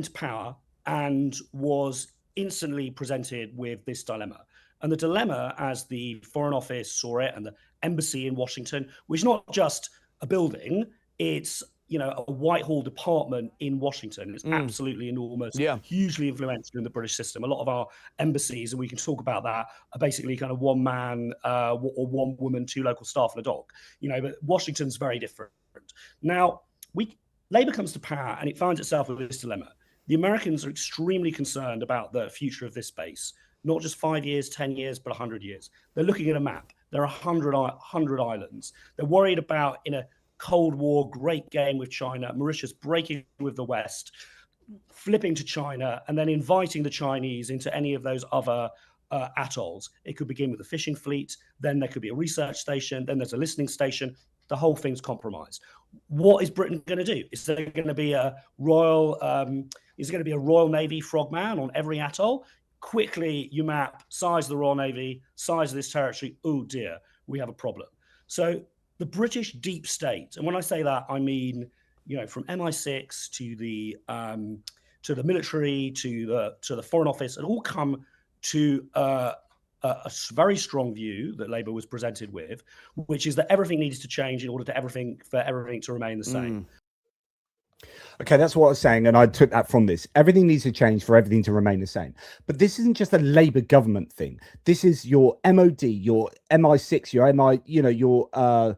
C: to power and was instantly presented with this dilemma. And the dilemma, as the Foreign Office saw it, and the embassy in Washington, which is not just a building, it's a Whitehall department in Washington. It's absolutely enormous, hugely influential in the British system. A lot of our embassies, and we can talk about that, are basically kind of one man or one woman, two local staff and a dog. But Washington's very different. Now, Labour comes to power and it finds itself with this dilemma. The Americans are extremely concerned about the future of this space. Not just 5 years, 10 years, but 100 years. They're looking at a map. There are 100 islands. They're worried about, in a Cold War great game with China, Mauritius breaking with the West, flipping to China, and then inviting the Chinese into any of those other atolls. It could begin with a fishing fleet, then there could be a research station, then there's a listening station. The whole thing's compromised. What is Britain going to do? Is there going to be a Royal Navy frogman on every atoll? Quickly, you map size of the Royal Navy, size of this territory. Oh dear, we have a problem. So the British deep state, and when I say that, I mean, from MI6 to the military to the Foreign Office, it all come to a very strong view that Labour was presented with, which is that everything needs to change in order for everything to remain the same.
A: Okay, that's what I was saying, and I took that from this. Everything needs to change for everything to remain the same. But this isn't just a Labour government thing. This is your MOD, your MI6, your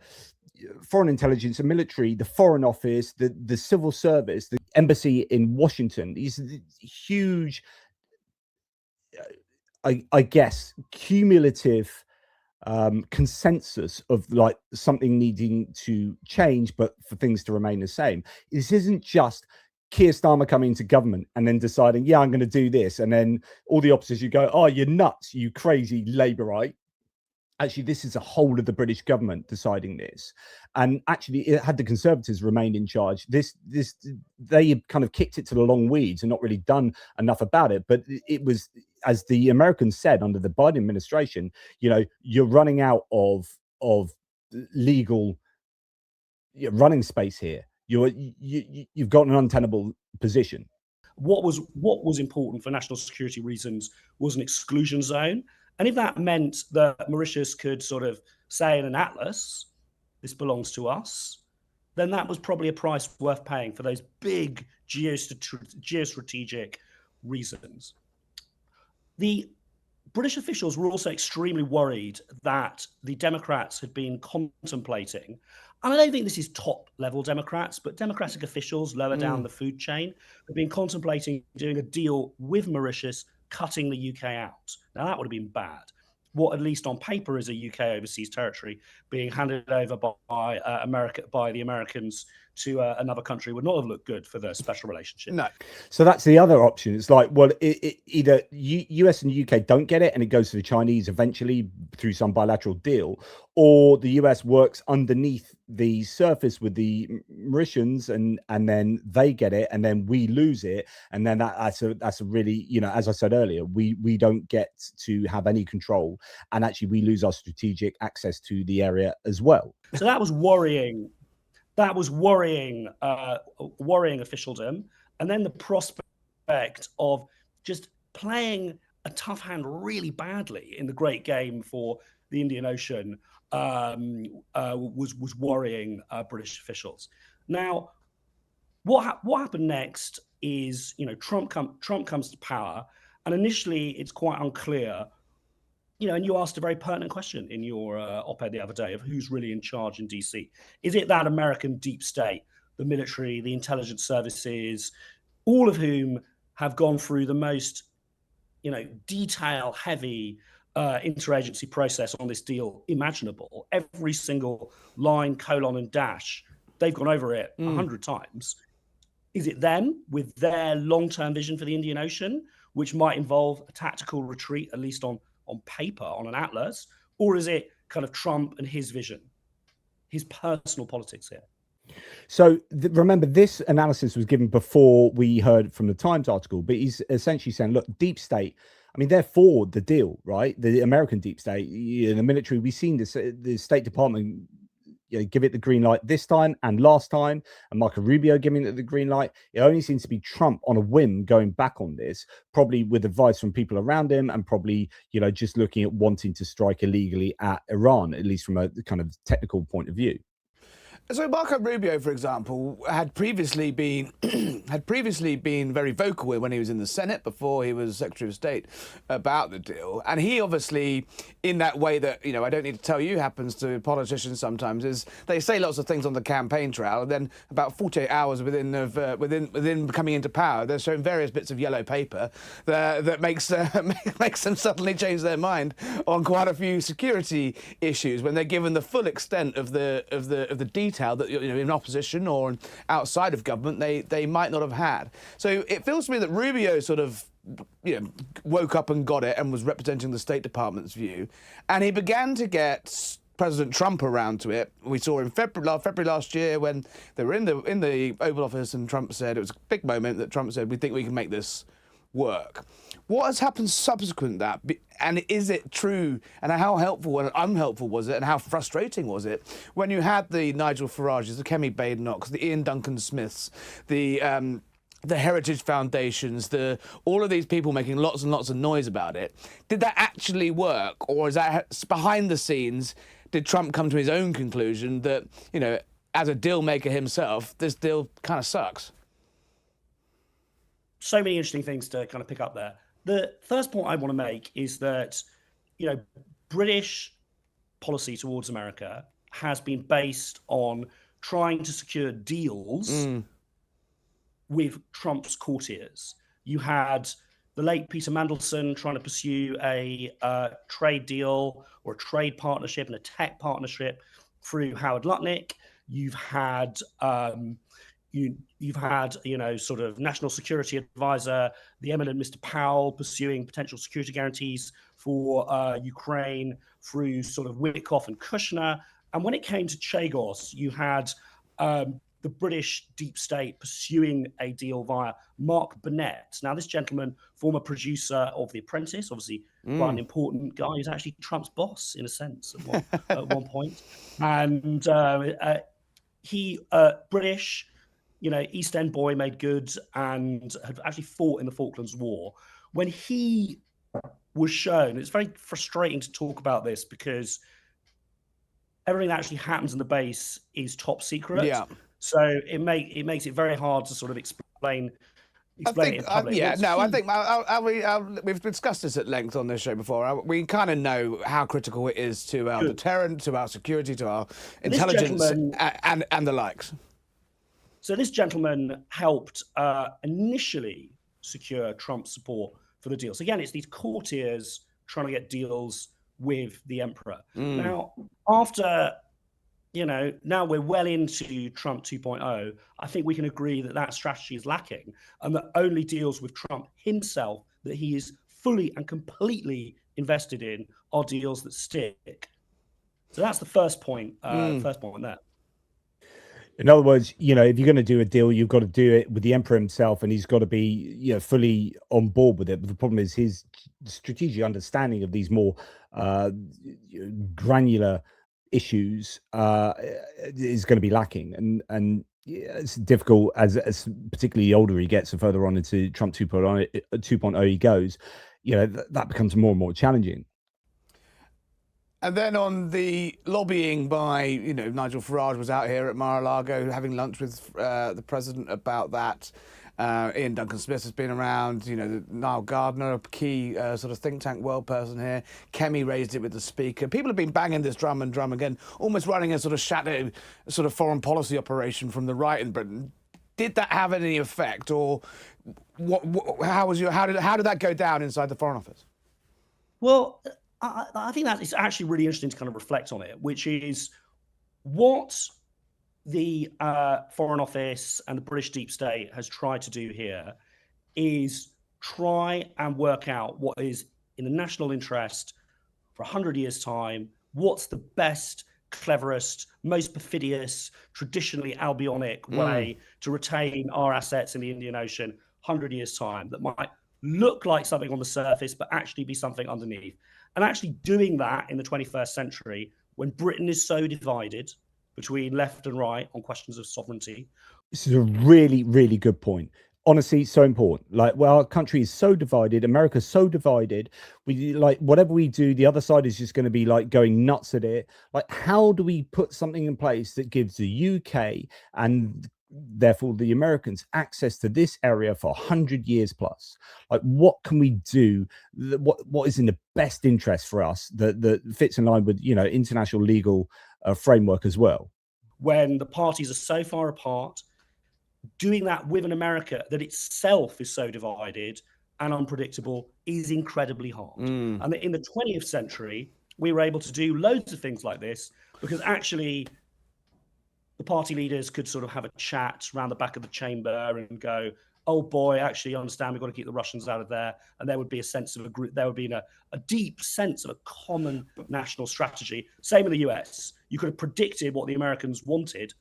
A: foreign intelligence and military, the Foreign Office, the civil service, the embassy in Washington. These huge, I guess, cumulative consensus of like something needing to change, but for things to remain the same. This isn't just Keir Starmer coming into government and then deciding, I'm going to do this, and then all the opposition go, oh, you're nuts, you crazy Labourite. Actually, this is a whole of the British government deciding this, and actually, it had the Conservatives remained in charge. They kind of kicked it to the long weeds and not really done enough about it. But it was, as the Americans said under the Biden administration, you're running out of legal running space here. You've got an untenable position.
C: What was important for national security reasons was an exclusion zone. And if that meant that Mauritius could sort of say in an atlas, this belongs to us, then that was probably a price worth paying for those big geostrategic reasons. The British officials were also extremely worried that the Democrats had been contemplating, and I don't think this is top-level Democrats, but Democratic officials lower down the food chain have been contemplating doing a deal with Mauritius, cutting the UK out. Now, that would have been bad. what, at least on paper, is a UK overseas territory being handed over by the Americans to another country would not have looked good for the special relationship.
B: No.
A: So that's the other option. It's like, well, either US and UK don't get it and it goes to the Chinese eventually through some bilateral deal, or the US works underneath the surface with the Mauritians and then they get it and then we lose it. And then that's a really, you know, as I said earlier, we don't get to have any control, and actually we lose our strategic access to the area as well.
C: So that was worrying. That was worrying officialdom. And then the prospect of just playing a tough hand really badly in the great game for the Indian Ocean was worrying British officials. Now, what happened next is, you know, Trump comes to power, and initially it's quite unclear. You know, and you asked a very pertinent question in your op-ed the other day of who's really in charge in DC. Is it that American deep state, the military, the intelligence services, all of whom have gone through the most, you know, detail-heavy interagency process on this deal imaginable? Every single line, colon, and dash, they've gone over it 100 times. Is it them with their long-term vision for the Indian Ocean, which might involve a tactical retreat, at least on paper, on an atlas, or is it kind of Trump and his vision, his personal politics here?
A: So remember, this analysis was given before we heard from the Times article, but he's essentially saying, look, deep state, I mean, they're for the deal, right? The American deep state, the military, we've seen this, the State Department, you know, give it the green light this time and last time, and Marco Rubio giving it the green light. It only seems to be Trump on a whim going back on this, probably with advice from people around him, and probably, you know, just looking at wanting to strike illegally at Iran, at least from a kind of technical point of view.
B: So Marco Rubio, for example, had previously been very vocal when he was in the Senate before he was Secretary of State about the deal. And he obviously, in that way that, you know, I don't need to tell you happens to politicians sometimes, is they say lots of things on the campaign trail, and then about 48 hours within coming into power, they're showing various bits of yellow paper that makes them suddenly change their mind on quite a few security issues when they're given the full extent of the detail that, you know, in opposition or outside of government they might not have had. So it feels to me that Rubio sort of, you know, woke up and got it and was representing the State Department's view, and he began to get President Trump around to it. We saw in February last year when they were in the Oval Office, and Trump said, it was a big moment that Trump said, we think we can make this work. What has happened subsequent to that? And is it true? And how helpful and unhelpful was it? And how frustrating was it when you had the Nigel Farages, the Kemi Badenochs, the Iain Duncan Smiths, the Heritage Foundations, all of these people making lots and lots of noise about it? Did that actually work? Or is that behind the scenes, did Trump come to his own conclusion that, you know, as a deal maker himself, this deal kind of sucks?
C: So many interesting things to kind of pick up there. The first point I want to make is that, you know, British policy towards America has been based on trying to secure deals with Trump's courtiers. You had the late Peter Mandelson trying to pursue a trade deal or a trade partnership and a tech partnership through Howard Lutnick. You've had You've had, you know, sort of national security advisor, the eminent Mr. Powell, pursuing potential security guarantees for Ukraine through sort of Witkoff and Kushner. And when it came to Chagos, you had the British deep state pursuing a deal via Mark Burnett. Now, this gentleman, former producer of The Apprentice, obviously quite an important guy. He's actually Trump's boss, in a sense, at one point. And he, British, you know, East End boy, made good and had actually fought in the Falklands War. When he was shown, it's very frustrating to talk about this because everything that actually happens in the base is top secret.
B: Yeah.
C: So it makes it very hard to sort of explain it in public.
B: I think we've discussed this at length on this show before. We kind of know how critical it is to our deterrent, to our security, to our intelligence, and the likes.
C: So this gentleman helped initially secure Trump's support for the deals. Again, it's these courtiers trying to get deals with the emperor. Now, after, now we're well into Trump 2.0, I think we can agree that that strategy is lacking, and that only deals with Trump himself that he is fully and completely invested in are deals that stick. So that's the first point. First point there.
A: In other words, if you're going to do a deal, you've got to do it with the emperor himself, and he's got to be, fully on board with it. But the problem is his strategic understanding of these more granular issues is going to be lacking, and it's difficult as particularly the older he gets and further on into Trump 2.0 he goes. That becomes more and more challenging.
B: And then on the lobbying by, Nigel Farage was out here at Mar-a-Lago having lunch with the president about that. Iain Duncan Smith has been around, Niall Gardner, a key sort of think tank world person here. Kemi raised it with the speaker. People have been banging this drum and drum again, almost running a sort of shadow sort of foreign policy operation from the right in Britain. Did that have any effect, or how did that go down inside the Foreign Office?
C: Well, I think that it's actually really interesting to kind of reflect on it, which is what the Foreign Office and the British deep state has tried to do here is try and work out what is in the national interest for 100 years' time, what's the best, cleverest, most perfidious, traditionally Albionic way to retain our assets in the Indian Ocean 100 years' time that might look like something on the surface, but actually be something underneath. And actually doing that in the 21st century, when Britain is so divided between left and right on questions of sovereignty.
A: This is a really, really good point. Honestly, so important. Our country is so divided. America's so divided. We whatever we do, the other side is just going to be going nuts at it. How do we put something in place that gives the UK and therefore the Americans access to this area for 100 years plus? What can we do? What is in the best interest for us that fits in line with international legal framework as well?
C: When the parties are so far apart, doing that with an America that itself is so divided and unpredictable is incredibly hard. And in the 20th century, we were able to do loads of things like this because actually the party leaders could sort of have a chat around the back of the chamber and go, oh boy, actually, you understand, we've got to keep the Russians out of there. And there would be a sense of there would be a deep sense of a common national strategy. Same in the US. You could have predicted what the Americans wanted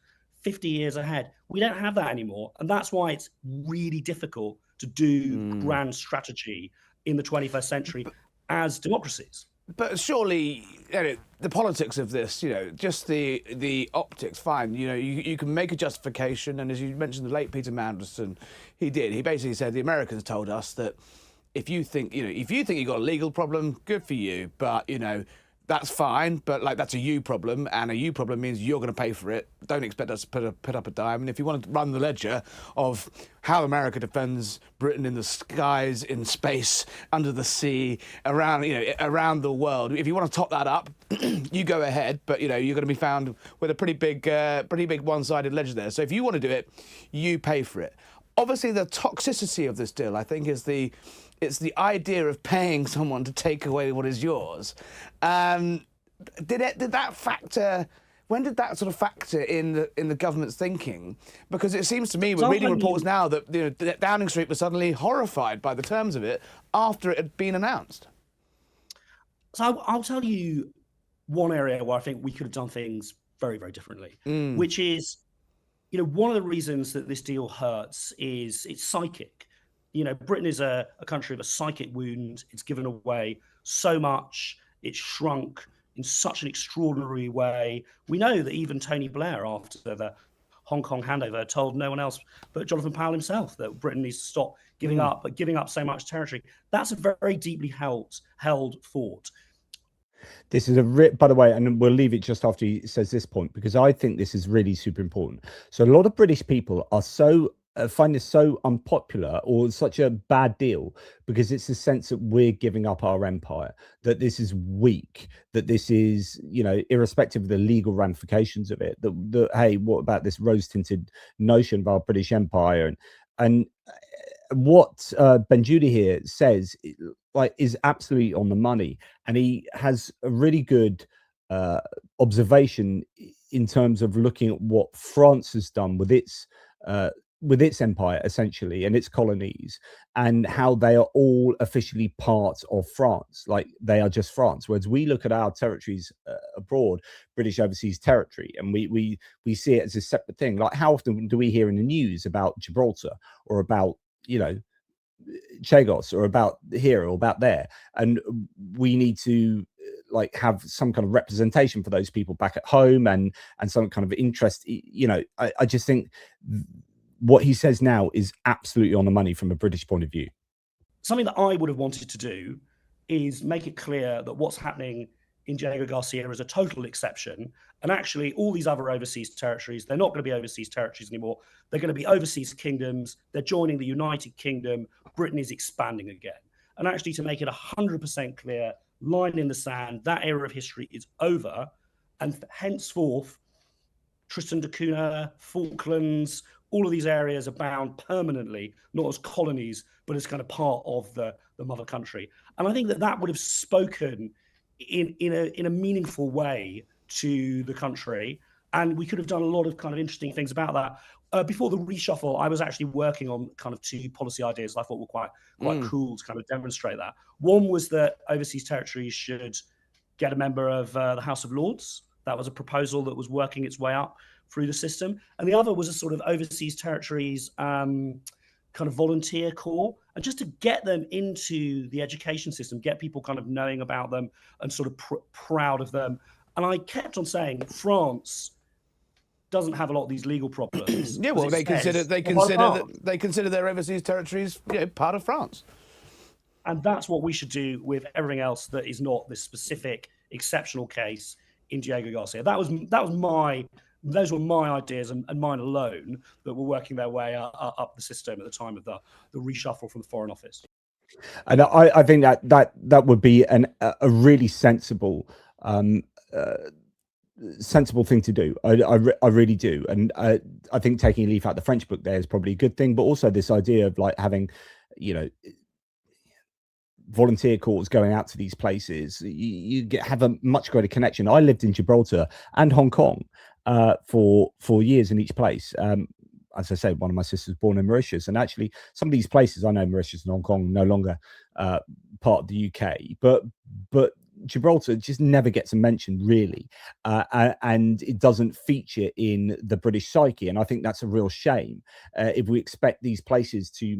C: 50 years ahead. We don't have that anymore. And that's why it's really difficult to do grand strategy in the 21st century as democracies.
B: But surely, the politics of this, just the optics, fine. You can make a justification, and as you mentioned, the late Peter Mandelson, he did. He basically said the Americans told us that if you think you got a legal problem, good for you, but that's fine, but that's a you problem, and a you problem means you're going to pay for it. Don't expect us to put up a dime. And if you want to run the ledger of how America defends Britain in the skies, in space, under the sea, around the world, if you want to top that up, you go ahead. But you're going to be found with a pretty big one-sided ledger there. So if you want to do it, you pay for it. Obviously, the toxicity of this deal, I think, is it's the idea of paying someone to take away what is yours. Did that factor? When did that sort of factor in the government's thinking? Because it seems to me, we're reading reports now that Downing Street was suddenly horrified by the terms of it after it had been announced.
C: So I'll tell you one area where I think we could have done things very, very differently, which is, one of the reasons that this deal hurts is it's psychic. Britain is a country of a psychic wound. It's given away so much. It's shrunk in such an extraordinary way. We know that even Tony Blair, after the Hong Kong handover, told no one else but Jonathan Powell himself that Britain needs to stop giving up, but giving up so much territory. That's a very deeply held thought.
A: This is by the way, and we'll leave it just after he says this point, because I think this is really super important. So a lot of British people are find this so unpopular or such a bad deal because it's a sense that we're giving up our empire, that this is weak, that this is, irrespective of the legal ramifications of it, that hey, what about this rose-tinted notion of our British empire? And what Ben Judy here says like is absolutely on the money, and he has a really good observation in terms of looking at what France has done with its empire essentially and its colonies, and how they are all officially part of France, like they are just France. Whereas we look at our territories abroad, British overseas territory, and we see it as a separate thing. Like how often do we hear in the news about Gibraltar or about, you know, Chagos or about here or about there? And we need to like have some kind of representation for those people back at home, and some kind of interest. You know, I just think what he says now is absolutely on the money from a British point of view.
C: Something that I would have wanted to do is make it clear that what's happening in Diego Garcia is a total exception. And actually, all these other overseas territories, they're not going to be overseas territories anymore. They're going to be overseas kingdoms. They're joining the United Kingdom. Britain is expanding again. And actually, to make it 100% clear, line in the sand, that era of history is over. And henceforth, Tristan da Cunha, Falklands, all of these areas are bound permanently, not as colonies, but as kind of part of the mother country. And I think that that would have spoken in a meaningful way to the country. And we could have done a lot of kind of interesting things about that. Before the reshuffle, I was actually working on kind of two policy ideas that I thought were quite cool to kind of demonstrate that. One was that overseas territories should get a member of the House of Lords. That was a proposal that was working its way up through the system. And the other was a sort of overseas territories kind of volunteer corps, and just to get them into the education system, get people kind of knowing about them and sort of proud of them. And I kept on saying France doesn't have a lot of these legal problems.
B: Yeah, well, they consider their overseas territories, you know, part of France.
C: And that's what we should do with everything else that is not this specific exceptional case in Diego Garcia. Those were my ideas and mine alone that were working their way up the system at the time of the reshuffle from the Foreign Office.
A: And I think that would be a really sensible thing to do. I really do. And I think taking a leaf out of the French book there is probably a good thing, but also this idea of like having, you know, volunteer corps going out to these places, you have a much greater connection. I lived in Gibraltar and Hong Kong for years in each place. As I say, one of my sisters was born in Mauritius, and actually some of these places, I know Mauritius and Hong Kong no longer part of the UK, but Gibraltar just never gets a mention really, and it doesn't feature in the British psyche, and I think that's a real shame. If we expect these places to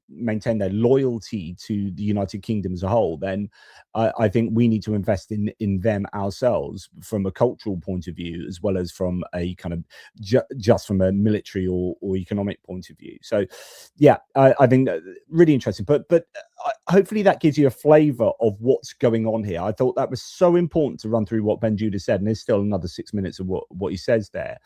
A: maintain their loyalty to the United Kingdom as a whole, then I think we need to invest in them ourselves from a cultural point of view, as well as from a kind of just from a military or economic point of view. So yeah, I think really interesting, but hopefully that gives you a flavor of what's going on here. I thought that was so important to run through what Ben Judah said, and there's still another 6 minutes of what he says there.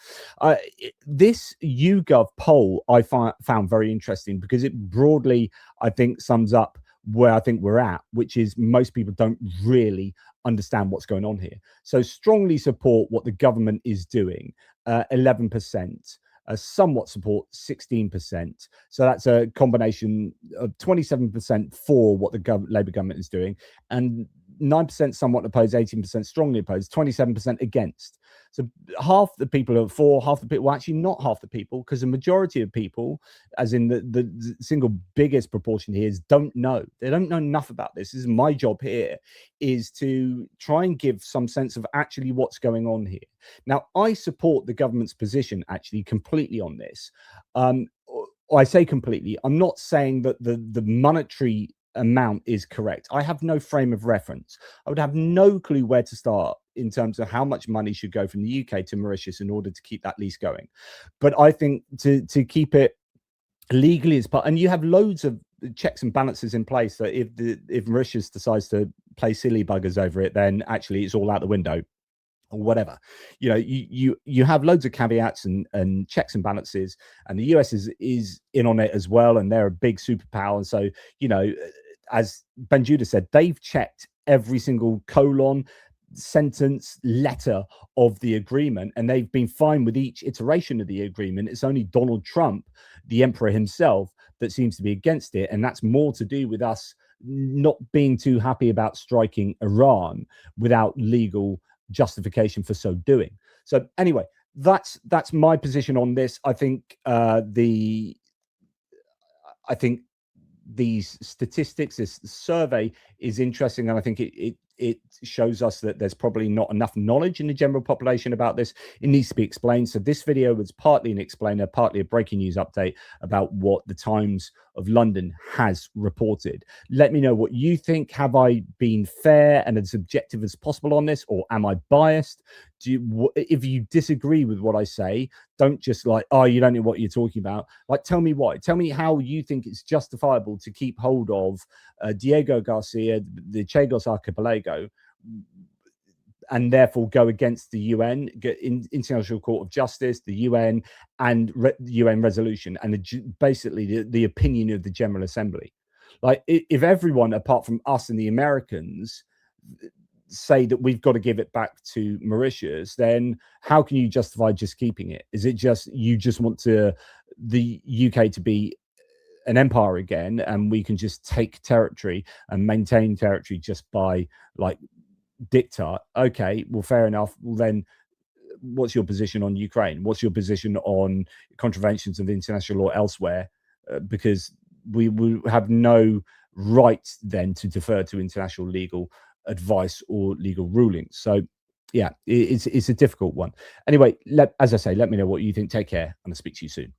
A: This YouGov poll I found very interesting because it broadly, I think, sums up where I think we're at, which is most people don't really understand what's going on here. So strongly support what the government is doing, 11%. Somewhat support 16%. So that's a combination of 27% for what the Labour government is doing, and 9% somewhat opposed, 18% strongly opposed, 27% against. So half the people are for, half the people, well, actually not half the people, because the majority of people, as in the single biggest proportion here, is don't know. They don't know enough about this. This is my job here, is to try and give some sense of actually what's going on here. Now, I support the government's position actually completely on this. I say completely. I'm not saying that the monetary amount is correct. I have no frame of reference. I would have no clue where to start in terms of how much money should go from the UK to Mauritius in order to keep that lease going. But I think to keep it legally as part, and you have loads of checks and balances in place that if Mauritius decides to play silly buggers over it, then actually it's all out the window or whatever. You know, you have loads of caveats and checks and balances, and the US is in on it as well, and they're a big superpower. And so, you know, as Ben Judah said, they've checked every single colon, sentence, letter of the agreement, and they've been fine with each iteration of the agreement. It's only Donald Trump, the emperor himself, that seems to be against it, and that's more to do with us not being too happy about striking Iran without legal justification for so doing. So anyway, that's my position on this. I think these statistics, this survey is interesting, and I think it shows us that there's probably not enough knowledge in the general population about this. It needs to be explained. So this video was partly an explainer, partly a breaking news update about what the Times of London has reported. Let me know what you think. Have I been fair and as objective as possible on this, or am I biased? If you disagree with what I say, don't just like, oh, you don't know what you're talking about. Like, tell me why. Tell me how you think it's justifiable to keep hold of Diego Garcia, the Chagos Archipelago, and therefore go against the UN, International Court of Justice, the UN, and UN resolution, and basically the opinion of the General Assembly. Like, if everyone apart from us and the Americans say that we've got to give it back to Mauritius, then how can you justify just keeping it? Is it just you just want the UK to be an empire again, and we can just take territory and maintain territory just by like diktat? Okay, well, fair enough. Well, then what's your position on Ukraine? What's your position on contraventions of international law elsewhere? Because we have no right then to defer to international legal advice or legal rulings. So yeah, it's a difficult one. Anyway, as I say, let me know what you think. Take care, and I'll speak to you soon.